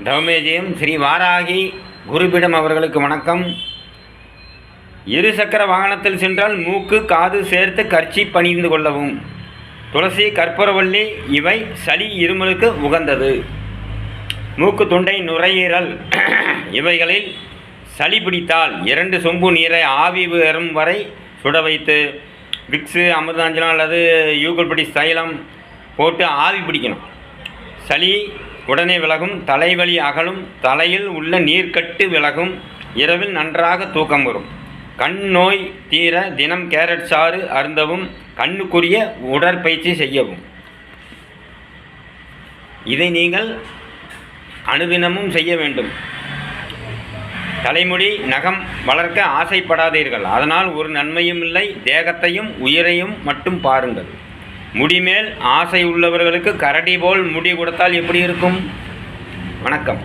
தவமேஜயம் ஸ்ரீ வாராகி குருபிடம் அவர்களுக்கு வணக்கம். இருசக்கர வாகனத்தில் சென்றால் மூக்கு காது சேர்த்து கர்ச்சி பணிந்து கொள்ளவும். துளசி கற்பூரவள்ளி இவை சளி இருமலுக்கு உகந்தது. மூக்கு தொண்டை நுரையீரல் இவைகளில் சளி பிடித்தால் 2 சொம்பு நீரை ஆவி வரும் வரை சுட வைத்து விக்ஸு அமிர்தாஞ்சலம் அல்லது யூகல்படி தைலம் போட்டு ஆவி பிடிக்கணும். சளி உடனே விலகும், தலைவலி அகலும், தலையில் உள்ள நீர்க்கட்டு விலகும், இரவில் நன்றாக தூக்கம் வரும். கண் நோய் தீர தினம் கேரட் சாறு அருந்தவும், கண்ணுக்குரிய உடற்பயிற்சி செய்யவும். இதை நீங்கள் அனுதினமும் செய்ய வேண்டும். தலைமுடி நகம் வளர்க்க ஆசைப்படாதீர்கள், அதனால் ஒரு நன்மையும் இல்லை. தேகத்தையும் உயிரையும் மட்டும் பாருங்கள். முடிமேல் ஆசை உள்ளவர்களுக்கு கரடி போல் முடி கொடுத்தால் எப்படி இருக்கும்? வணக்கம்.